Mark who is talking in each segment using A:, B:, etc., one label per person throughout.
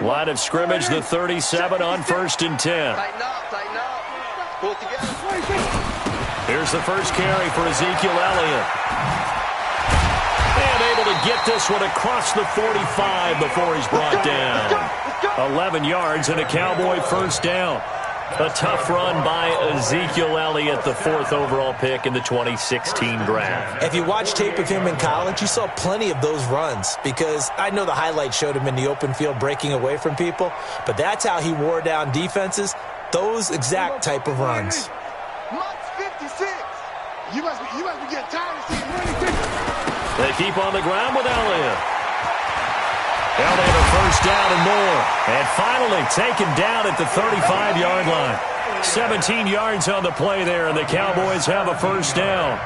A: Line of scrimmage, the 37 on 1st and 10.
B: Tighten up. Pull it together.
A: Here's the first carry for Ezekiel Elliott. And able to get this one across the 45 before he's brought down. 11 yards and a Cowboy first down. A tough run by Ezekiel Elliott, the 4th overall pick in the 2016 draft.
C: If you watch tape of him in college, you saw plenty of those runs because I know the highlights showed him in the open field breaking away from people, but that's how he wore down defenses, those exact type of runs.
D: Mark's 56. You must be getting tired of seeing running.
A: They keep on the ground with Elliott. Elliott a first down and more. And finally taken down at the 35-yard line. 17 yards on the play there, and the Cowboys have a first down.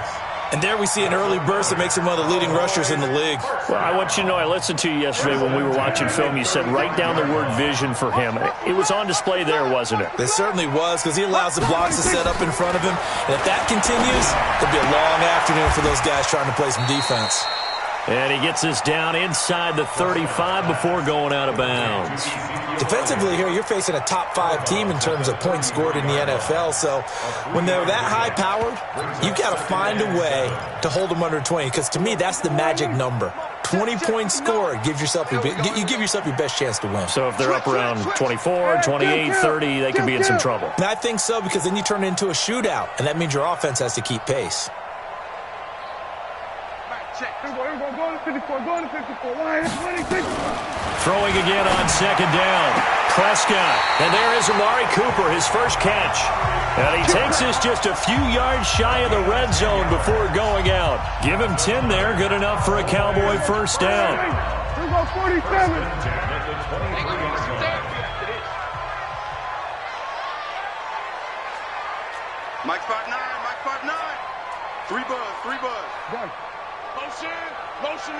C: And there we see an early burst that makes him one of the leading rushers in the league.
A: Well, I want you to know, I listened to you yesterday when we were watching film. You said write down the word vision for him. It was on display there, wasn't it?
C: It certainly was, because he allows the blocks to set up in front of him. And if that continues, it'll be a long afternoon for those guys trying to play some defense.
A: And he gets this down inside the 35 before going out of bounds.
C: Defensively here, you're facing a top 5 team in terms of points scored in the NFL. So when they're that high-powered, you've got to find a way to hold them under 20. Because to me, that's the magic number. 20 points scored, you give yourself your best chance to win.
A: So if they're up around 24, 28, 30, they could be in some trouble.
C: And I think so, because then you turn it into a shootout, and that means your offense has to keep pace.
A: Throwing again on 2nd down. Prescott. And there is Amari Cooper, his first catch. And he takes this just a few yards shy of the red zone before going out. Give him 10 there. Good enough for a Cowboy first down.
D: Mike 5'9", Mike 5'9". 3 buzz. Motion.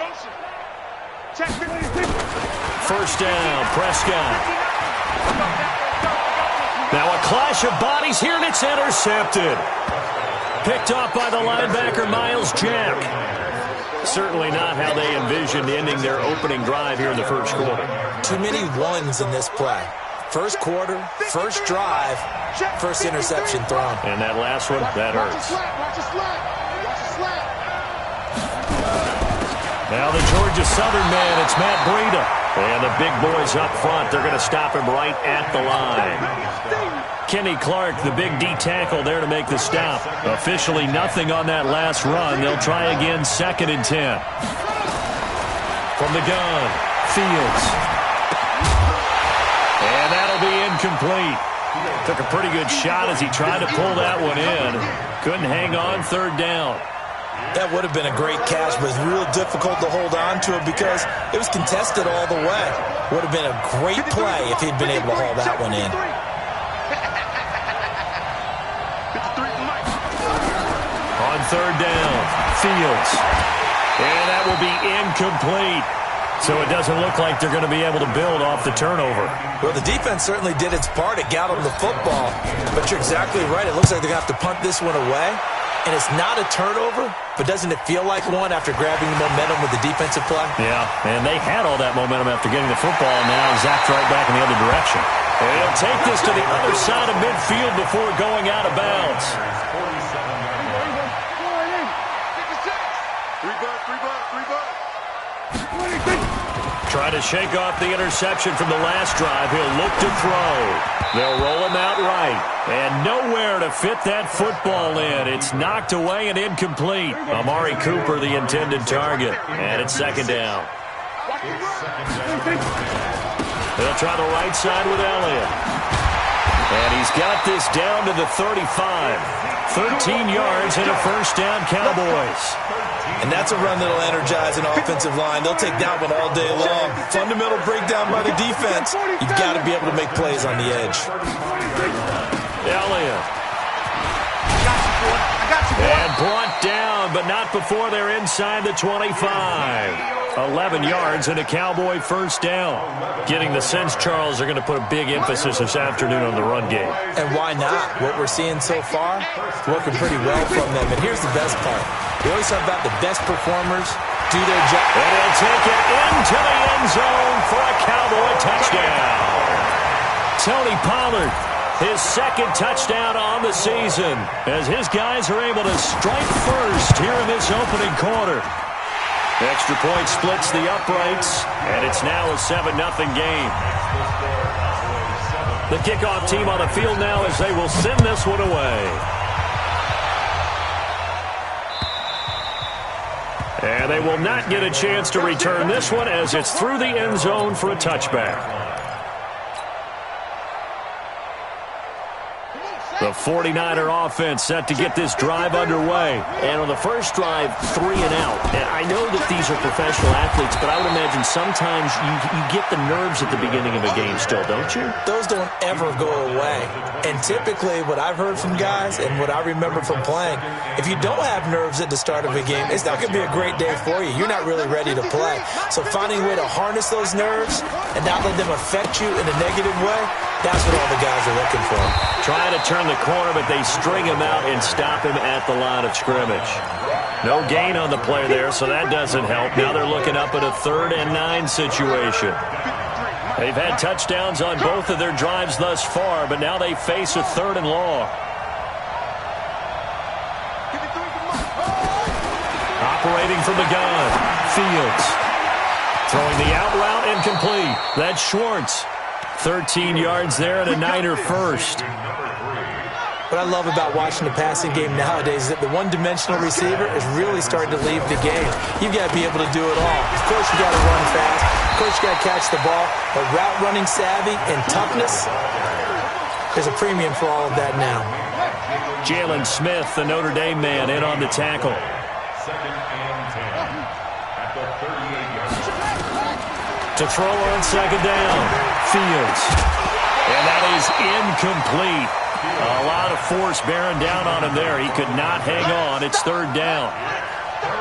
D: Check.
A: First down, Prescott. Now a clash of bodies here, and it's intercepted. Picked off by the linebacker, Miles Jack. Certainly not how they envisioned ending their opening drive here in the first quarter.
C: Too many ones in this play. First quarter, first drive, first interception thrown.
A: And that last one, that hurts.
D: Watch the slap.
A: Now the Georgia Southern man, it's Matt Breida. And the big boys up front, they're going to stop him right at the line. Kenny Clark, the big D tackle there to make the stop. Officially nothing on that last run. They'll try again 2nd and 10. From the gun, Fields. And that'll be incomplete. Took a pretty good shot as he tried to pull that one in. Couldn't hang on 3rd down.
C: That would have been a great catch, but it's real difficult to hold on to it because it was contested all the way. Would have been a great play if he'd been able to haul that one in.
A: On 3rd down, Fields. And that will be incomplete. So it doesn't look like they're going to be able to build off the turnover.
C: Well, the defense certainly did its part. It got them the football. But you're exactly right. It looks like they're going to have to punt this one away. And it's not a turnover, but doesn't it feel like one after grabbing the momentum with the defensive play?
A: Yeah, and they had all that momentum after getting the football, and now zapped right back in the other direction. And he'll take this to the other side of midfield before going out of bounds.
D: 3 buzz.
A: Trying to shake off the interception from the last drive. He'll look to throw. They'll roll him out right. And nowhere to fit that football in. It's knocked away and incomplete. Amari Cooper, the intended target. And it's 2nd down. They'll try the right side with Elliott. And he's got this down to the 35. 13 yards and a first down, Cowboys.
C: And that's a run that'll energize an offensive line. They'll take that one all day long. Fundamental breakdown by the defense. You've got to be able to make plays on the edge.
A: Elliott. And brought down, but not before they're inside the 25. 11 yards and a Cowboy first down. Getting the sense, Charles, are going to put a big emphasis this afternoon on the run game.
C: And why not? What we're seeing so far, working pretty well from them. And here's the best part. We always talk about the best performers do their job.
A: And he'll take it into the end zone for a Cowboy touchdown. Tony Pollard, his second touchdown on the season, as his guys are able to strike first here in this opening quarter. Extra point splits the uprights, and it's now a 7-0 game. The kickoff team on the field now as they will send this one away. And they will not get a chance to return this one as it's through the end zone for a touchback. The 49er offense set to get this drive underway.
E: And on the first drive, 3 and out. And I know that these are professional athletes, but I would imagine sometimes you get the nerves at the beginning of a game still, don't you?
C: Those don't ever go away. And typically what I've heard from guys and what I remember from playing, if you don't have nerves at the start of a game, it's not going to be a great day for you. You're not really ready to play. So finding a way to harness those nerves and not let them affect you in a negative way, that's what all the guys are looking for.
A: Trying to turn the corner, but they string him out and stop him at the line of scrimmage. No gain on the play there, so that doesn't help. Now they're looking up at a 3rd and 9 situation. They've had touchdowns on both of their drives thus far, but now they face a 3rd and long. Operating from the gun, Fields. Throwing the out route incomplete. That's Schwartz. 13 yards there and a Niner first.
C: What I love about watching the passing game nowadays is that the one-dimensional receiver is really starting to leave the game. You've got to be able to do it all. Of course, you got to run fast. Of course, you got to catch the ball. But route running savvy and toughness, there's a premium for all of that now.
A: Jalen Smith, the Notre Dame man, in on the tackle. To throw on 2nd down, Fields. And that is incomplete. A lot of force bearing down on him there. He could not hang on. It's 3rd down.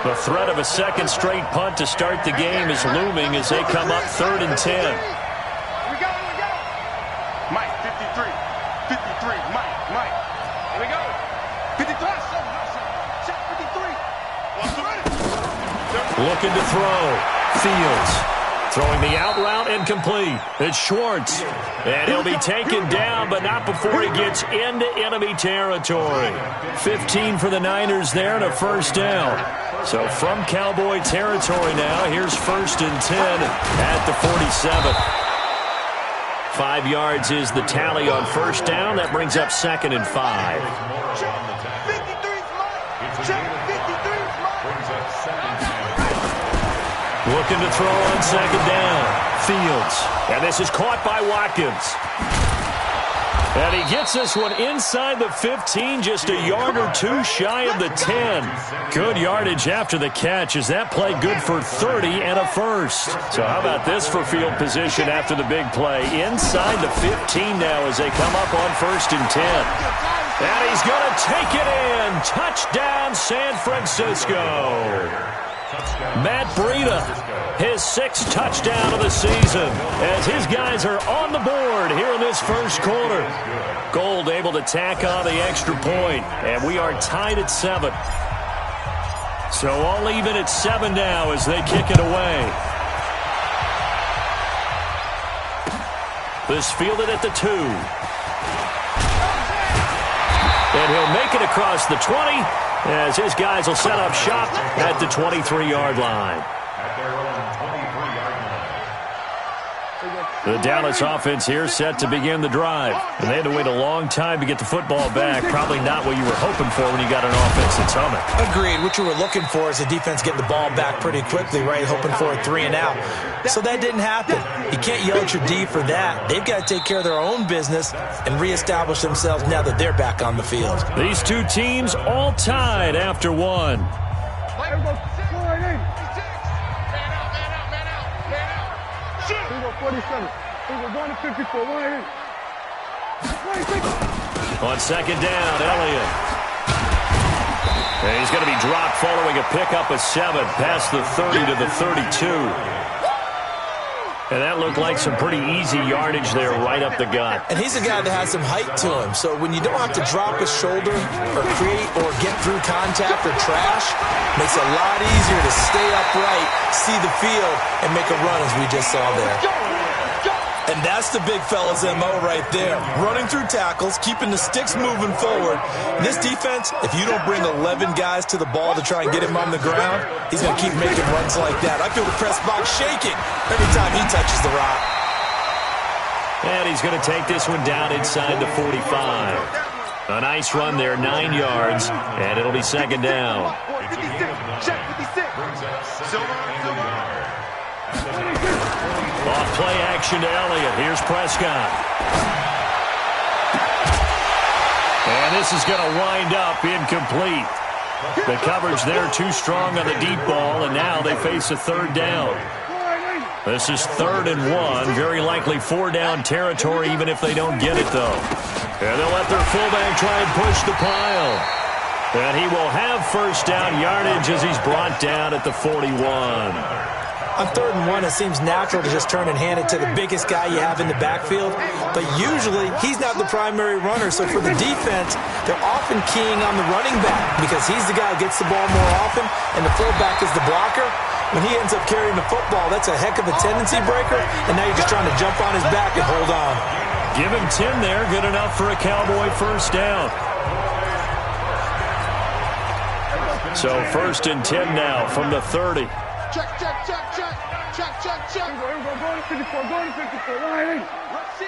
A: The threat of a second straight punt to start the game is looming as they come up 3rd and 10.
D: We go. Mike, 53. 53. Mike. Here we go. 53. Shot 53.
A: Looking to throw. Fields. Throwing the out route incomplete. It's Schwartz. And he'll be taken down, but not before he gets into enemy territory. 15 for the Niners there and a 1st down. So from Cowboy territory now, here's 1st and 10 at the 47. 5 yards is the tally on 1st down. That brings up 2nd and 5. Looking to throw on 2nd down. Fields. And this is caught by Watkins. And he gets this one inside the 15, just a yard or 2 shy of the 10. Good yardage after the catch as that play good for 30 and a 1st. So how about this for field position after the big play? Inside the 15 now as they come up on 1st and 10. And he's going to take it in. Touchdown, San Francisco. Matt Breida, his 6th touchdown of the season, as his guys are on the board here in this 1st quarter. Gold able to tack on the extra point, and we are tied at 7. So all even at 7 now as they kick it away. This fielded at the 2. And he'll make it across the 20. As his guys will set up shop at the 23-yard line. The Dallas offense here set to begin the drive. And they had to wait a long time to get the football back. Probably not what you were hoping for when you got an offense that's humming.
C: Agreed. What you were looking for is the defense getting the ball back pretty quickly, right? Hoping for a 3 and out. So that didn't happen. You can't yell at your D for that. They've got to take care of their own business and reestablish themselves now that they're back on the field.
A: These two teams all tied after 1. On 2nd down, Elliott. And he's going to be dropped following a pickup of 7 past the 30 to the 32. And that looked like some pretty easy yardage there right up the gut.
C: And he's a guy that has some height to him. So when you don't have to drop a shoulder or create or get through contact or trash, makes it a lot easier to stay upright, see the field, and make a run as we just saw there. And that's the big fella's MO right there. Running through tackles, keeping the sticks moving forward. This defense, if you don't bring 11 guys to the ball to try and get him on the ground, he's going to keep making runs like that. I feel the press box shaking every time he touches the rock.
A: And he's going to take this one down inside the 45. A nice run there, 9 yards, and it'll be second down.
D: 56. Check 56.
A: Off play action to Elliott. Here's Prescott. And this is going to wind up incomplete. The coverage there too strong on the deep ball, and now they face a third down. This is 3rd and 1. Very likely 4-down territory, even if they don't get it, though. And they'll let their fullback try and push the pile. And he will have first down yardage as he's brought down at the 41.
C: On 3rd and 1, it seems natural to just turn and hand it to the biggest guy you have in the backfield. But usually, he's not the primary runner. So for the defense, they're often keying on the running back because he's the guy who gets the ball more often, and the fullback is the blocker. When he ends up carrying the football, that's a heck of a tendency breaker, and now you're just trying to jump on his back and hold on.
A: Give him 10 there. Good enough for a Cowboy first down. So 1st and 10 now from the 30.
D: Check. Go to 54. Let's see.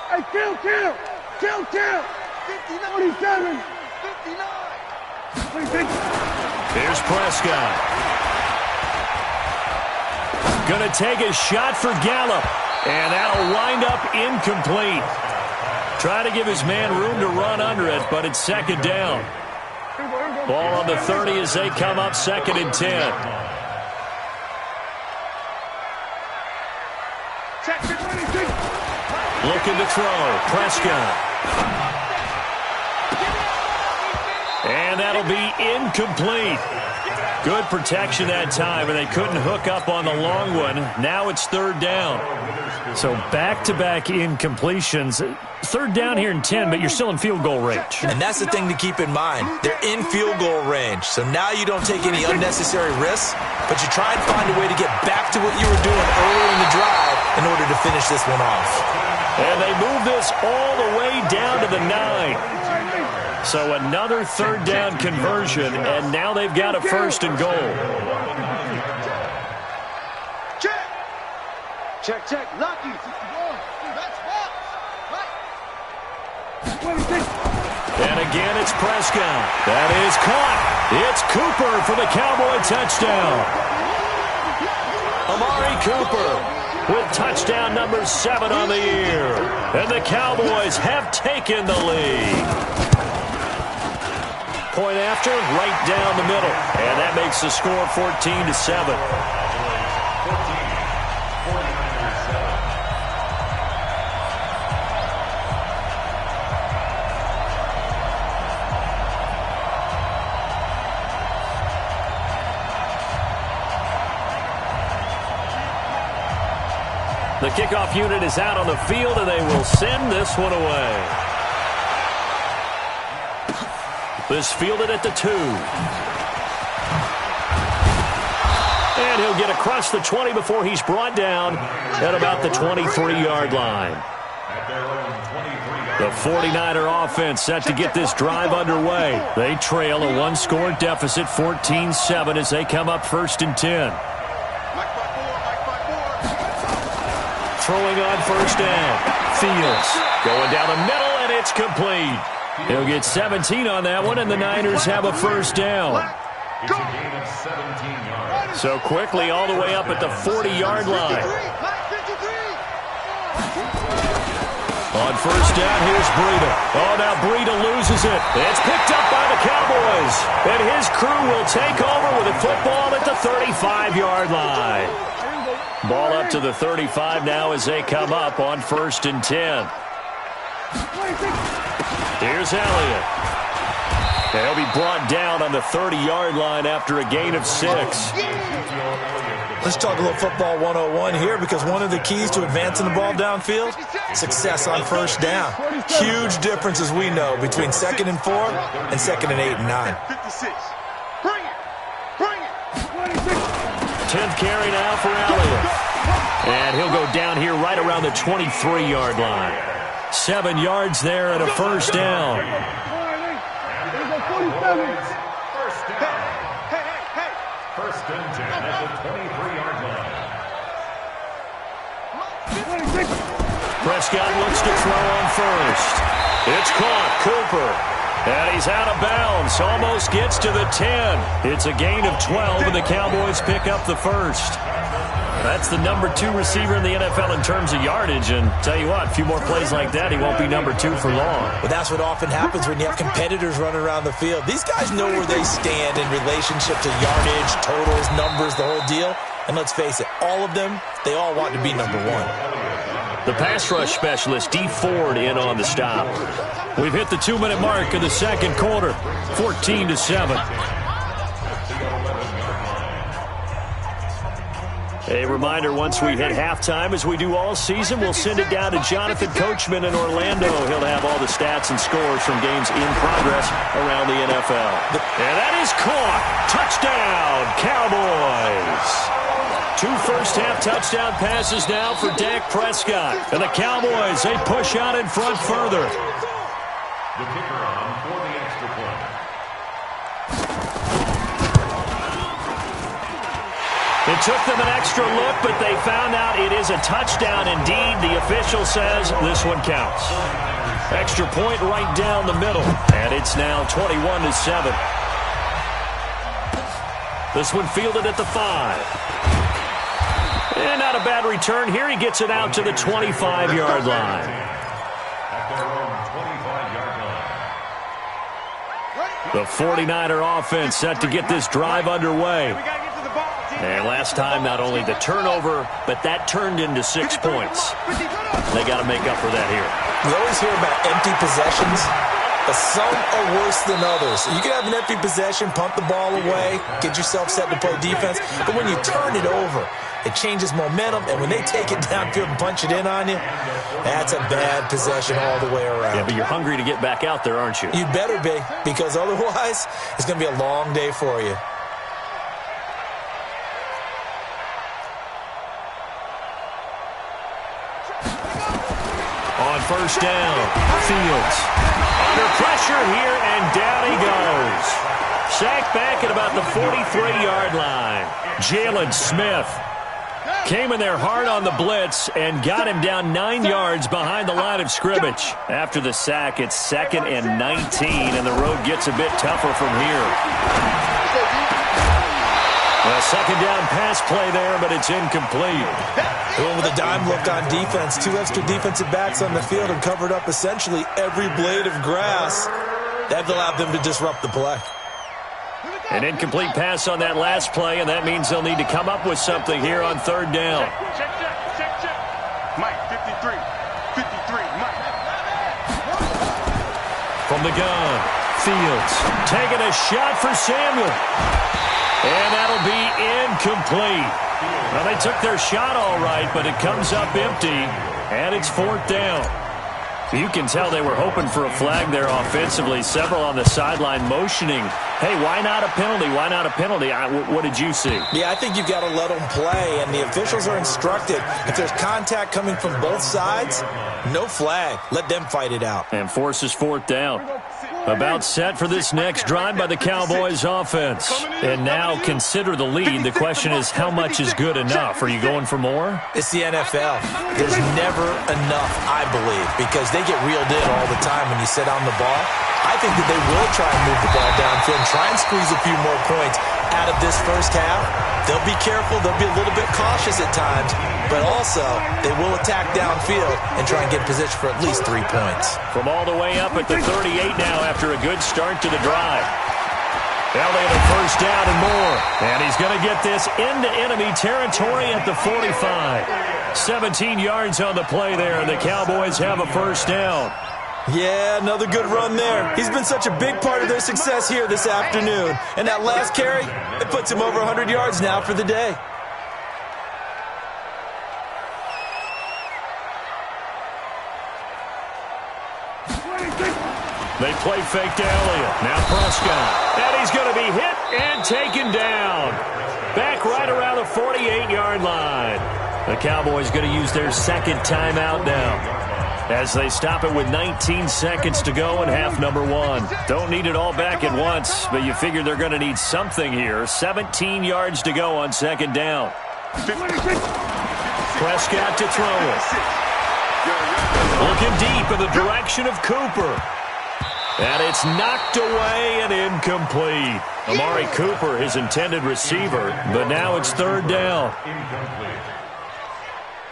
D: Hey, kill. 57. 59.
A: Here's Prescott. Going to take a shot for Gallup. And that'll wind up incomplete. Trying to give his man room to run under it, but it's second down. Ball on the 30 as they come up 2nd and 10. Looking to throw. Prescott. And that'll be incomplete. Good protection that time, and they couldn't hook up on the long one. Now it's 3rd down. So back-to-back incompletions. 3rd down here in 10, but you're still in field goal range.
C: And that's the thing to keep in mind. They're in field goal range. So now you don't take any unnecessary risks, but you try and find a way to get back to what you were doing earlier in the drive in order to finish this one off.
A: And they move this all the way down to the 9. So another 3rd down conversion, and now they've got a 1st and goal.
D: Check. Lucky.
A: And again, it's Prescott. That is caught. It's Cooper for the Cowboy touchdown. Amari Cooper with touchdown number 7 on the year. And the Cowboys have taken the lead. Point after, right down the middle. And that makes the score 14-7. The kickoff unit is out on the field, and they will send this one away. This fielded at the 2. And he'll get across the 20 before he's brought down at about the 23-yard line. The 49er offense set to get this drive underway. They trail a 1-score deficit, 14-7, as they come up 1st and 10. Throwing on 1st down. Fields going down the middle, and it's complete. He'll get 17 on that one, and the Niners have a 1st down. So quickly all the way up at the 40-yard line. On 1st down, here's Breida. Oh, now Breida loses it. It's picked up by the Cowboys. And his crew will take over with a football at the 35-yard line. Ball up to the 35 now as they come up on 1st and 10. Here's Elliott. They'll be brought down on the 30-yard line after a gain of 6.
C: Let's talk a little football 101 here, because one of the keys to advancing the ball downfield, success on 1st down. Huge difference, as we know, between 2nd and 4 and 2nd and 8 and 9.
A: 10th carry now for Elliott. And he'll go down here right around the 23-yard line. 7 yards there and a first down.
F: First and 10 at the 23-yard line.
A: Prescott looks to throw on first. It's caught. Cooper. And he's out of bounds. Almost gets to the 10. It's a gain of 12, and the Cowboys pick up the first. That's the number 2 receiver in the NFL in terms of yardage. And tell you what, a few more plays like that, he won't be number 2 for long.
C: Well, that's what often happens when you have competitors running around the field. These guys know where they stand in relationship to yardage, totals, numbers, the whole deal. And let's face it, all of them, they all want to be number 1.
A: The pass rush specialist, D. Ford, in on the stop. We've hit the 2-minute mark of the second quarter, 14-7. A reminder, once we hit halftime, as we do all season, we'll send it down to Jonathan Coachman in Orlando. He'll have all the stats and scores from games in progress around the NFL. And that is caught. Touchdown, Cowboys. 2 first-half touchdown passes now for Dak Prescott. And the Cowboys, they push out in front further.
F: The kicker on for the extra point.
A: It took them an extra look, but they found out it is a touchdown indeed. The official says this one counts. Extra point right down the middle, and it's now 21-7. This one fielded at the 5. And not a bad return here. He gets it out to the 25-yard line.
F: At their own 25-yard line.
A: The 49er offense set to get this drive underway. And last time, not only the turnover, but that turned into 6 points. They got to make up for that here.
C: We always hear about empty possessions, but some are worse than others. You can have an empty possession, punt the ball away, get yourself set to play defense, but when you turn it over, it changes momentum, and when they take it downfield and punch it in on you, that's a bad possession all the way around.
A: Yeah, but you're hungry to get back out there, aren't you?
C: You better be, because otherwise, it's going to be a long day for you.
A: On first down, Fields under pressure here, and down he goes. Sacked back at about the 43-yard line. Jalen Smith came in there hard on the blitz and got him down 9 yards behind the line of scrimmage. After the sack, it's 2nd and 19, and the road gets a bit tougher from here. A second down pass play there, but it's incomplete.
C: Going with a dime look on defense. 2 extra defensive backs on the field and covered up essentially every blade of grass. That allowed them to disrupt the play.
A: An incomplete pass on that last play, and that means they'll need to come up with something here on third down.
D: Check. Mike, 53, Mike.
A: From the gun, Fields taking a shot for Samuel. And that'll be incomplete. Well, they took their shot all right, but it comes up empty, and it's 4th down. You can tell they were hoping for a flag there offensively. Several on the sideline motioning, hey, why not a penalty? Why not a penalty? What did you see?
C: Yeah, I think you've got to let them play, and the officials are instructed. If there's contact coming from both sides, no flag. Let them fight it out.
A: And forces 4th down. About set for this next drive by the Cowboys offense. And now consider the lead. The question is, how much is good enough? Are you going for more?
C: It's the NFL. There's never enough, I believe, because they get reeled in all the time when you sit on the ball. I think that they will try and move the ball downfield and try and squeeze a few more points out of this first half. They'll be careful. They'll be a little bit cautious at times, but also they will attack downfield and try and get position for at least 3 points.
A: From all the way up at the 38 now after a good start to the drive. Now they have a first down and more. And he's going to get this into enemy territory at the 45. 17 yards on the play there, and the Cowboys have a first down.
C: Yeah, another good run there. He's been such a big part of their success here this afternoon. And that last carry, it puts him over 100 yards now for the day.
A: They play fake to Elliott. Now Prescott. And he's going to be hit and taken down. Back right around the 48-yard line. The Cowboys going to use their second timeout now, as they stop it with 19 seconds to go in half number one. Don't need it all back at once, but you figure they're going to need something here. 17 yards to go on second down. Prescott to throw it. Looking deep in the direction of Cooper. And it's knocked away and incomplete. Amari Cooper, his intended receiver, but now it's third down.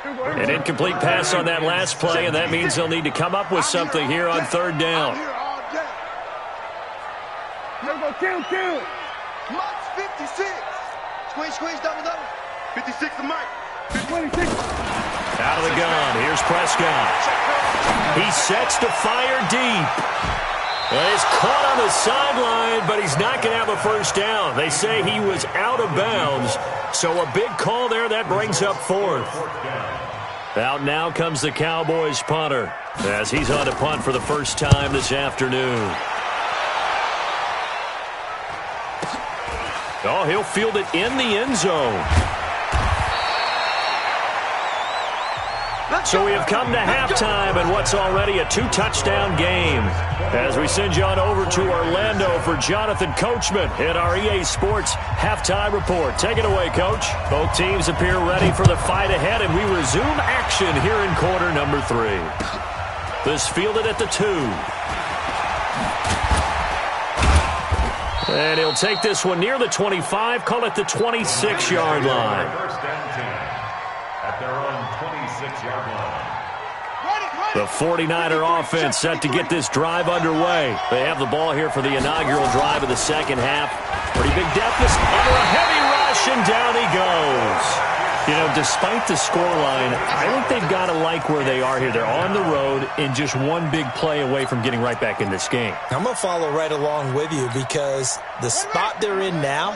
A: An incomplete pass on that last play, and that means they'll need to come up with something here on third down.
D: Mike's 56.
B: Squeeze, double.
D: 56 to Mike. 26.
A: Out of the gun, here's Prescott. He sets to fire deep. Well, he's caught on the sideline, but he's not going to have a first down. They say he was out of bounds, so a big call there. That brings up fourth. Out now comes the Cowboys punter, as he's on to punt for the first time this afternoon. Oh, he'll field it in the end zone. So we have come to halftime in what's already a two-touchdown game. As we send you on over to Orlando for Jonathan Coachman in our EA Sports Halftime Report. Take it away, Coach. Both teams appear ready for the fight ahead, and we resume action here in quarter number 3. This fielded at the 2. And he'll take this one near the 25, call it the 26-yard line.
F: First down 10 at their own 26-yard line.
A: The 49er offense set to get this drive underway. They have the ball here for the inaugural drive of the second half. Pretty big deficit under a heavy rush, and down he goes. You know, despite the scoreline, I think they've got to like where they are here. They're on the road and just one big play away from getting right back in this game.
C: I'm going to follow right along with you because the spot they're in now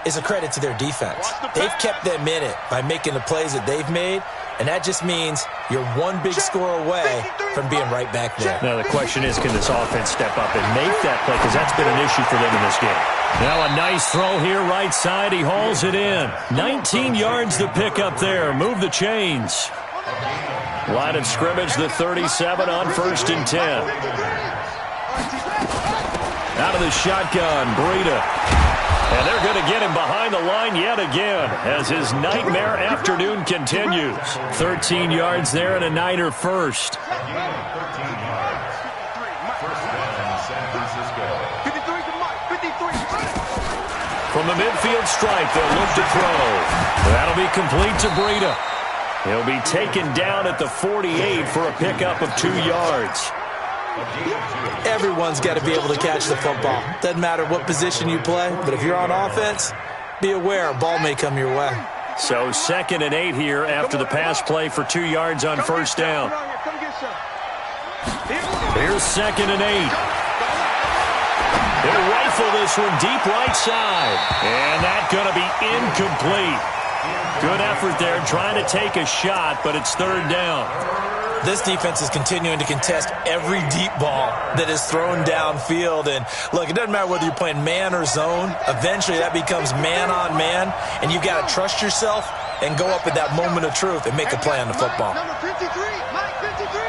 C: is a credit to their defense. They've kept them in it by making the plays that they've made, and that just means you're one big score away from being right back there.
A: Now the question is, can this offense step up and make that play? Because that's been an issue for them in this game. Now a nice throw here right side. He hauls it in. 19 yards to pick up there. Move the chains. Line of scrimmage, the 37 on 1st and 10. Out of the shotgun, Breida. And they're going to get him behind the line yet again as his nightmare afternoon continues. 13 yards there and a Niner first. From the midfield stripe, they'll look to throw. That'll be complete to Breida. He'll be taken down at the 48 for a pickup of 2 yards.
C: Everyone's got to be able to catch the football. Doesn't matter what position you play, but if you're on offense, be aware a ball may come your way.
A: So 2nd and 8 here after the pass play for 2 yards on first down. Here's 2nd and 8. He'll rifle this one deep right side. And that's going to be incomplete. Good effort there trying to take a shot, but it's 3rd down.
C: This defense is continuing to contest every deep ball that is thrown downfield. And, look, it doesn't matter whether you're playing man or zone. Eventually, that becomes man on man, and you've got to trust yourself and go up at that moment of truth and make a play on the football.
D: Number 53, Mike 53.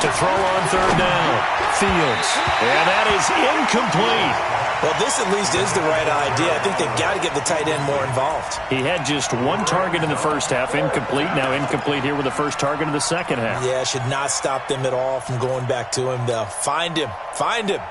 A: To throw on 3rd down, Fields. And that is incomplete.
C: Well, this at least is the right idea. I think they've got to get the tight end more involved.
A: He had just 1 target in the first half, incomplete. Now incomplete here with the first target of the second half.
C: Yeah, should not stop them at all from going back to him, though. Find him. Find him.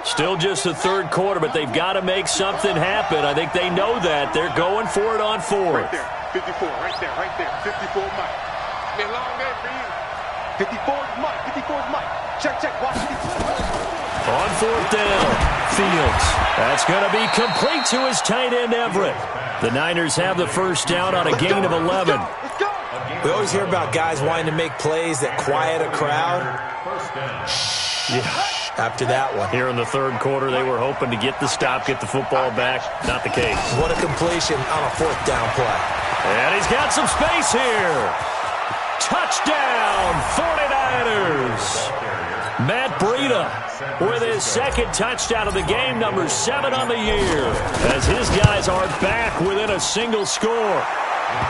A: Still just the 3rd quarter, but they've got to make something happen. I think they know that. They're going for it on 4th.
D: Right there. 54, right there. 54 Mike. Been a long day for you. 54 is Mike. 54 is Mike. Check. Watch it.
A: On 4th down, Fields. That's going to be complete to his tight end, Everett. The Niners have the first down on a gain of 11.
D: Let's go.
C: We always hear about guys wanting to make plays that quiet a crowd. Yeah, after that one.
A: Here in the 3rd quarter, they were hoping to get the stop, get the football back. Not the case.
C: What a completion on a 4th down play.
A: And he's got some space here. Touchdown, 49ers. Matt Breida with his second touchdown of the game, number 7 on the year, as his guys are back within a single score.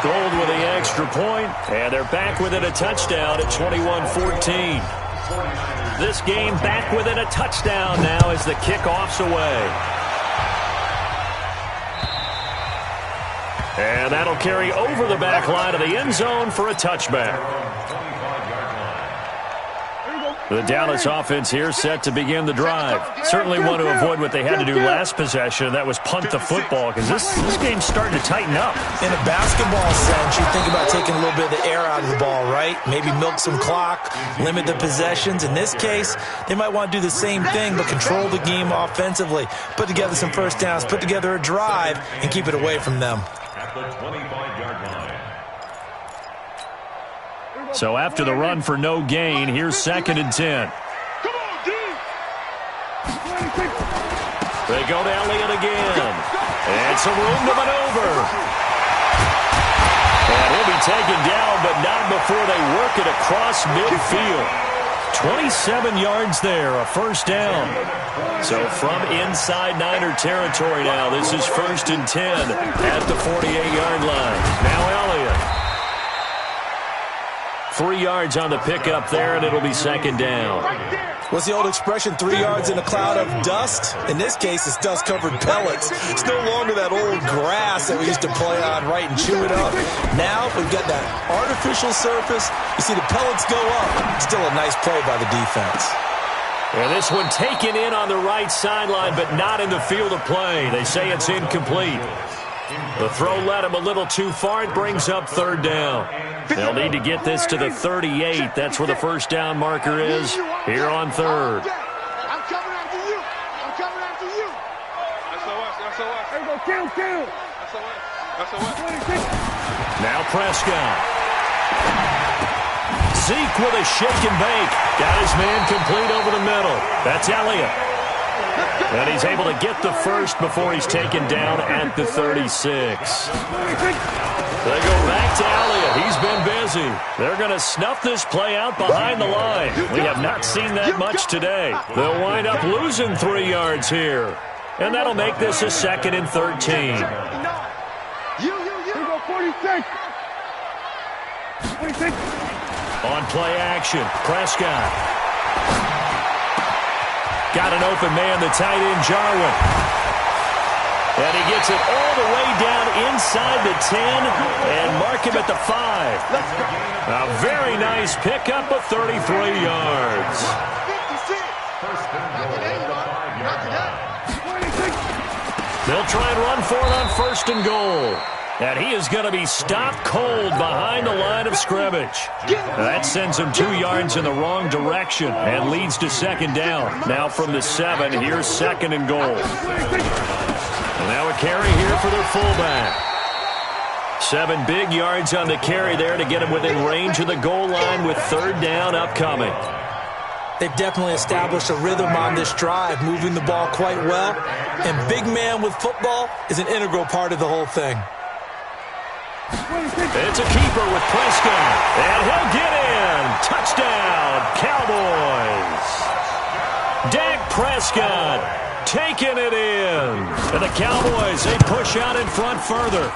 A: Gold with the extra point, and they're back within a touchdown at 21-14. This game back within a touchdown now as the kickoff's away. And that'll carry over the back line of the end zone for a touchback. The Dallas offense here set to begin the drive. Certainly want to avoid what they had to do last possession. That was punt the football, because this game's starting to tighten up.
C: In a basketball sense, you think about taking a little bit of the air out of the ball, right? Maybe milk some clock, limit the possessions. In this case, they might want to do the same thing, but control the game offensively. Put together some first downs, put together a drive, and keep it away from them.
F: At the 25-yard line.
A: So after the run for no gain, here's 2nd and 10. They go to Elliott again. And some room to maneuver. And he'll be taken down, but not before they work it across midfield. 27 yards there, a first down. So from inside Niner territory now, this is 1st and 10 at the 48-yard line. Now Elliott. 3 yards on the pickup there, and it'll be 2nd down.
C: What's the old expression, 3 yards in a cloud of dust? In this case, it's dust-covered pellets. It's no longer that old grass that we used to play on, right, and chew it up. Now we've got that artificial surface. You see the pellets go up. Still a nice play by the defense.
A: And this one taken in on the right sideline, but not in the field of play. They say it's incomplete. The throw led him a little too far. It brings up 3rd down. They'll need to get this to the 38. That's where the first down marker is here on 3rd.
B: I'm coming after you. I'm coming after you. Kill.
A: Now Prescott. Zeke with a shift and bake. Got his man complete over the middle. That's Elliott. And he's able to get the first before he's taken down at the 36. They go back to Elliott. He's been busy. They're going to snuff this play out behind the line. We have not seen that much today. They'll wind up losing 3 yards here. And that'll make this a 2nd and 13. On play action, Prescott. Got an open man, the tight end, Jarwin. And he gets it all the way down inside the 10 and mark him at the 5. A very nice pickup of 33 yards. They'll try and run for it on 1st and goal. And he is going to be stopped cold behind the line of scrimmage. That sends him 2 yards in the wrong direction and leads to 2nd down. Now from the 7, here's 2nd and goal. Now a carry here for their fullback. 7 big yards on the carry there to get him within range of the goal line with 3rd down upcoming.
C: They've definitely established a rhythm on this drive, moving the ball quite well. And big man with football is an integral part of the whole thing.
A: It's a keeper with Prescott, and he'll get in. Touchdown, Cowboys. Dak Prescott taking it in. And the Cowboys, they push out in front further.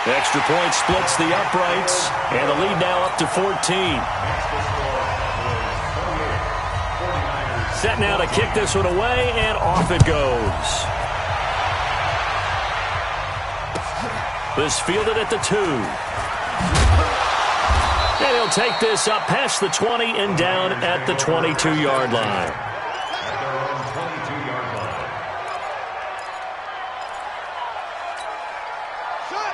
A: Extra point splits the uprights, and the lead now up to 14. Set now to kick this one away, and off it goes. This fielded at the 2. And he'll take this up past the 20 and down at the 22-yard line.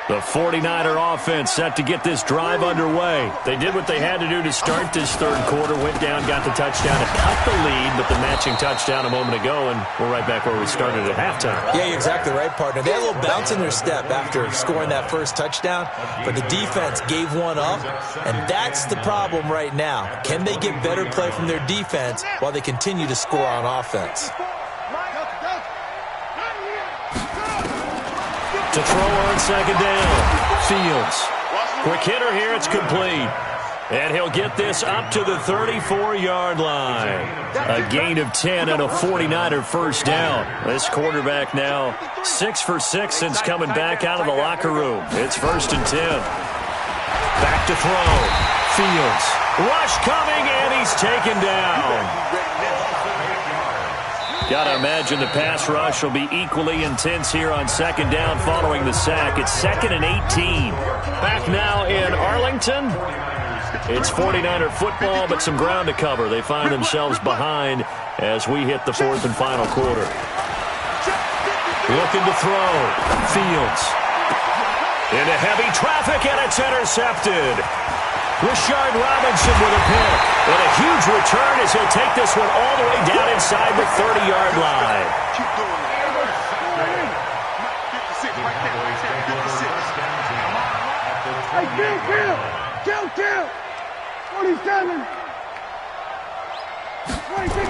A: The 49er offense set to get this drive underway. They did what they had to do to start this 3rd quarter. Went down, got the touchdown to cut the lead, but the matching touchdown a moment ago, and we're right back where we started at halftime.
C: Yeah, you're exactly right, partner. They had a little bounce in their step after scoring that first touchdown, but the defense gave one up, and that's the problem right now. Can they get better play from their defense while they continue to score on offense? To throw on 2nd down. Fields. Quick hitter here. It's complete.
A: And he'll get this up to the 34-yard line. A gain of 10 and a 49er first down. This quarterback now 6 for 6 since coming back out of the locker room. It's 1st and 10. Back to throw. Fields. Rush coming, and he's taken down. Got to imagine the pass rush will be equally intense here on 2nd down following the sack. It's 2nd and 18. Back now in Arlington. It's 49er football, but some ground to cover. They find themselves behind as we hit the 4th and final quarter. Looking to throw. Fields. Into heavy traffic, and it's intercepted. Rashard Robinson with a pick. And a huge return as he'll take this one all the way down inside the 30-yard line.
D: Keep doing it. 56 right there. 56.
B: Hey, Kill. 47. 26.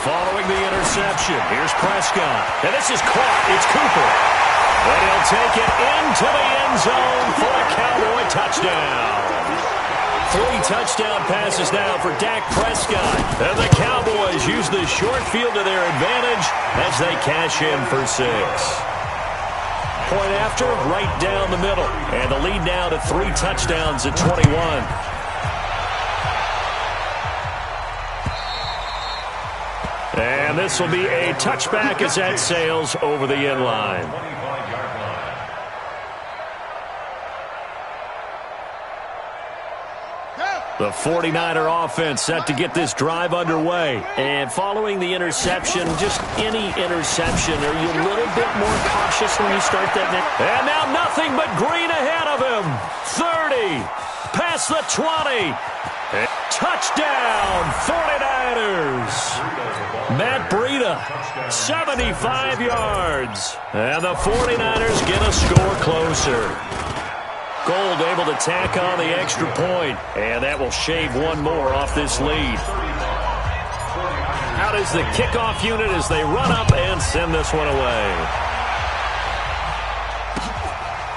A: Following the interception, here's Prescott. And this is caught. It's Cooper. And he'll take it into the end zone for a Cowboy touchdown. 3 touchdown passes now for Dak Prescott. And the Cowboys use the short field to their advantage as they cash in for 6. Point after, right down the middle. And the lead now to 3 touchdowns at 21. And this will be a touchback as that sails over the end line. The 49er offense set to get this drive underway. And following the interception, just any interception, are you a little bit more cautious when you start that next? And now nothing but green ahead of him. 30, past the 20. Touchdown, 49ers. Matt Breida, 75 yards. And the 49ers get a score closer. Gold able to tack on the extra point, and that will shave one more off this lead. Out is the kickoff unit as they run up and send this one away.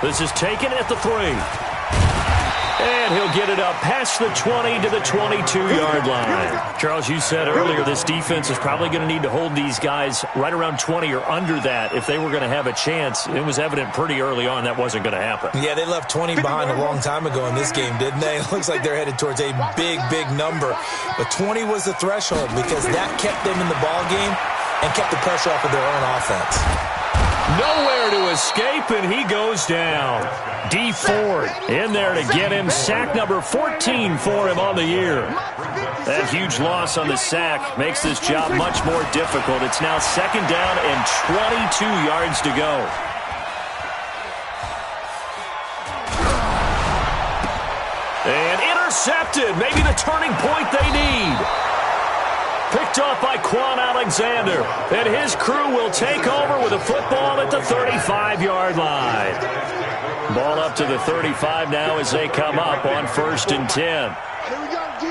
A: This is taken at the 3. And he'll get it up past the 20 to the 22-yard line. Charles, you said earlier this defense is probably going to need to hold these guys right around 20 or under that if they were going to have a chance. It was evident pretty early on that wasn't going to happen.
C: Yeah, they left 20 behind a long time ago in this game, didn't they? It looks like they're headed towards a big, big number. But 20 was the threshold because that kept them in the ball game and kept the pressure off of their own offense.
A: Nowhere to escape, and he goes down. D Ford in there to get him. Sack number 14 for him on the year. That huge loss on the sack makes this job much more difficult. It's now 2nd down and 22 yards to go. And intercepted. Maybe the turning point they need. Picked off by Quan Alexander. And his crew will take over with a football at the 35-yard line. Ball up to the 35 now as they come up on 1st and 10.
B: Here we go, G.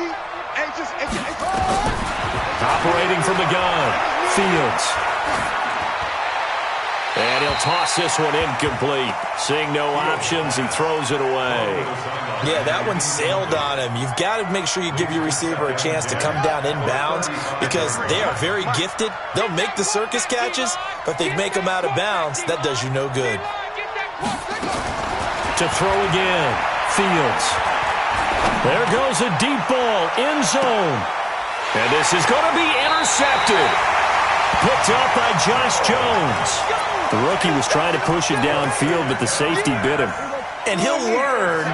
A: Operating from the gun. Fields. And he'll toss this one incomplete. Seeing no options, he throws it away.
C: Yeah, that one sailed on him. You've got to make sure you give your receiver a chance to come down inbounds because they are very gifted. They'll make the circus catches, but if they make them out of bounds, that does you no good.
A: To throw again. Fields. There goes a deep ball. End zone. And this is going to be intercepted. Picked up by Josh Jones. The rookie was trying to push it downfield, but the safety bit him.
C: And he'll learn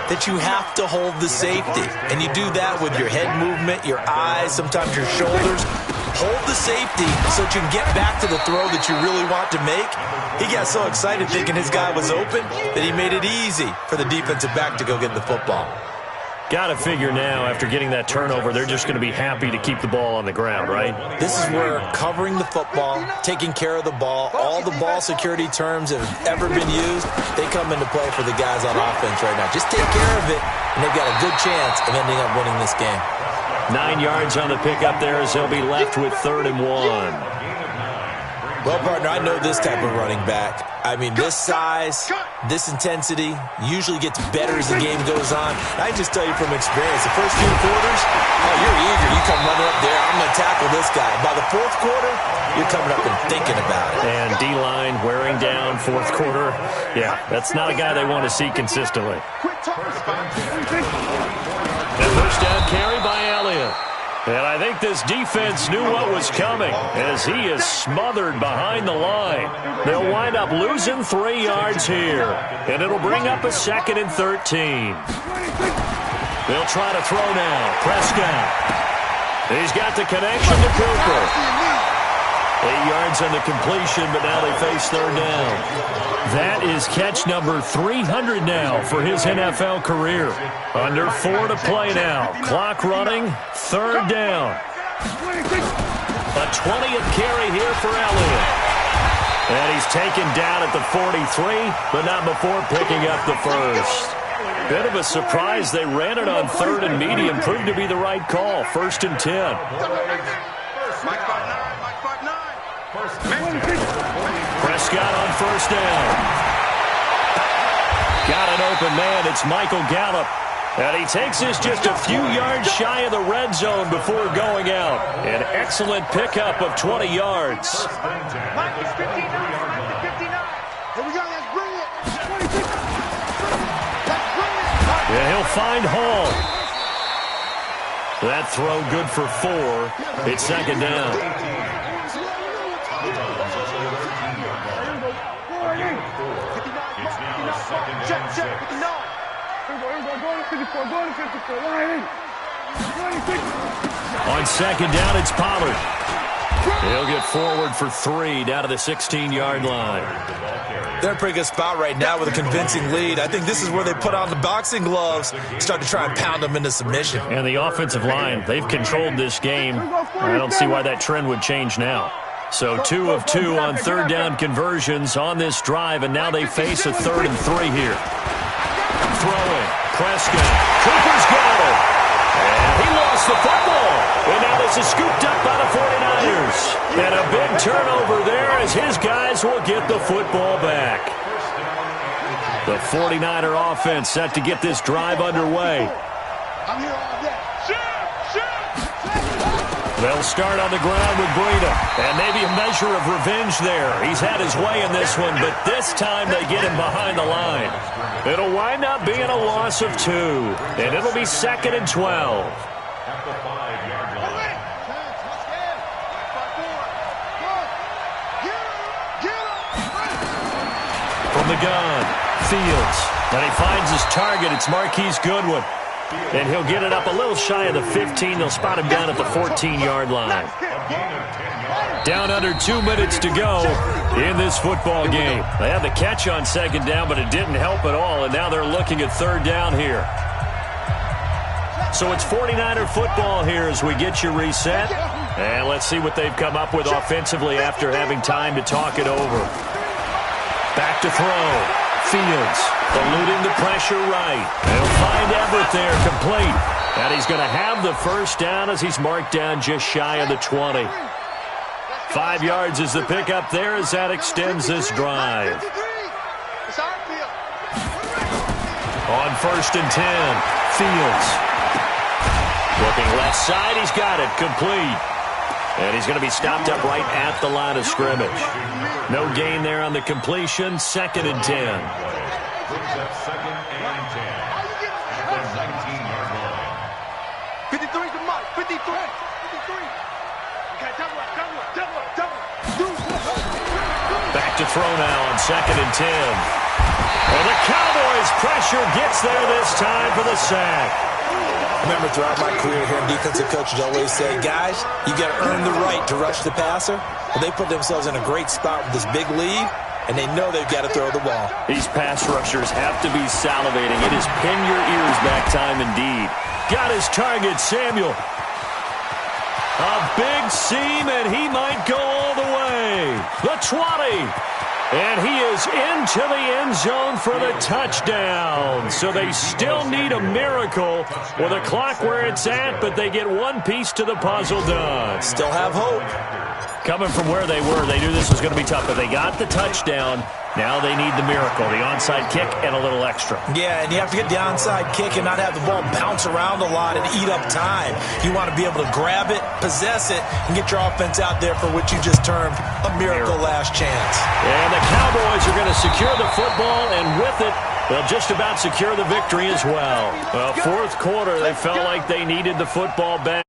C: that you have to hold the safety. And you do that with your head movement, your eyes, sometimes your shoulders. Hold the safety so that you can get back to the throw that you really want to make. He got so excited thinking his guy was open that he made it easy for the defensive back to go get the football.
A: Got to figure now, after getting that turnover, they're just going to be happy to keep the ball on the ground, right?
C: This is where covering the football, taking care of the ball, all the ball security terms that have ever been used, they come into play for the guys on offense right now. Just take care of it, and they've got a good chance of ending up winning this game.
A: 9 yards on the pickup there as they'll be left with 3rd and 1.
C: Well, partner, I know this type of running back. I mean, this size, this intensity usually gets better as the game goes on. I can just tell you from experience, the first 2 quarters, oh, you're eager. You come running up there, I'm going to tackle this guy. By the 4th quarter, you're coming up and thinking about it.
E: And D-line wearing down 4th quarter. Yeah, that's not a guy they want to see consistently. And first down carry by Elliott. And I think this defense knew what was coming as he is smothered behind the line. They'll wind up losing 3 yards here. And it'll bring up a 2nd and 13. They'll try to throw now. Prescott. He's got the connection to Cooper. 8 yards on the completion, but now they face 3rd down. That is catch number 300 now for his NFL career. Under 4 to play now. Clock running, 3rd down. A 20th carry here for Elliott. And he's taken down at the 43, but not before picking up the first. Bit of a surprise. They ran it on 3rd and medium. Proved to be the right call. 1st and 10. Prescott on 1st down. Got an open man. It's Michael Gallup. And he takes this just a few yards shy of the red zone before going out. An excellent pickup of 20 yards.
B: Here we go. Let's bring it. 26. Let's bring it.
E: Yeah, he'll find Hall. That throw good for 4. It's 2nd down.
B: Check, check.
E: On 2nd down, it's Pollard. He'll get forward for 3 down to the 16-yard line.
C: They're in a pretty good spot right now with a convincing lead. I think this is where they put on the boxing gloves, start to try and pound them into submission.
E: And the offensive line, they've controlled this game. I don't see why that trend would change now. So 2 of 2 on 3rd down conversions on this drive, and now they face a 3rd and 3 here. Throwing. Prescott. Cooper's got it. And he lost the football. And now this is scooped up by the 49ers. And a big turnover there as his guys will get the football back. The 49er offense set to get this drive underway.
B: I'm here all day.
E: They'll start on the ground with Breida. And maybe a measure of revenge there. He's had his way in this one, but this time they get him behind the line. It'll wind up being a loss of 2. And it'll be 2nd and 12.
F: At the 5-yard line.
E: From the gun, Fields. And he finds his target. It's Marquise Goodwin. And he'll get it up a little shy of the 15. They'll spot him down at the 14-yard line. Down under 2 minutes to go in this football game. They had the catch on 2nd down, but it didn't help at all. And now they're looking at 3rd down here. So it's 49er football here as we get you reset. And let's see what they've come up with offensively after having time to talk it over. Back to throw. Fields eluding the pressure right. They'll find Everett there, complete. And he's going to have the 1st down as he's marked down just shy of the 20. 5 yards is the pickup there as that extends this drive. On 1st and 10, Fields. Looking left side, he's got it, complete. And he's going to be stopped up right at the line of scrimmage. No gain there on the completion, 2nd and 10.
F: Brings up 2nd and 10 at the 19-yard line.
B: 53 to Mike. 53. 53. Okay, double up.
E: Back to throw now on 2nd and 10. And the Cowboys' pressure gets there this time for the sack.
C: Remember, throughout my career here, defensive coaches always say, guys, you got to earn the right to rush the passer. Well, they put themselves in a great spot with this big lead, and they know they've got to throw the ball.
E: These pass rushers have to be salivating. It is pin your ears back time indeed. Got his target, Samuel. A big seam, and he might go all the way. The 20.
A: And he is into the end zone for the touchdown. So they still need a miracle with a clock where it's at, but they get one piece to the puzzle done.
C: Still have hope.
A: Coming from where they were, they knew this was going to be tough, but they got the touchdown. Now they need the miracle, the onside kick and a little extra.
C: Yeah, and you have to get the onside kick and not have the ball bounce around a lot and eat up time. You want to be able to grab it, possess it, and get your offense out there for what you just termed a miracle last chance.
A: And the Cowboys are going to secure the football, and with it, they'll just about secure the victory as well. Well, fourth quarter, they felt like they needed the football back.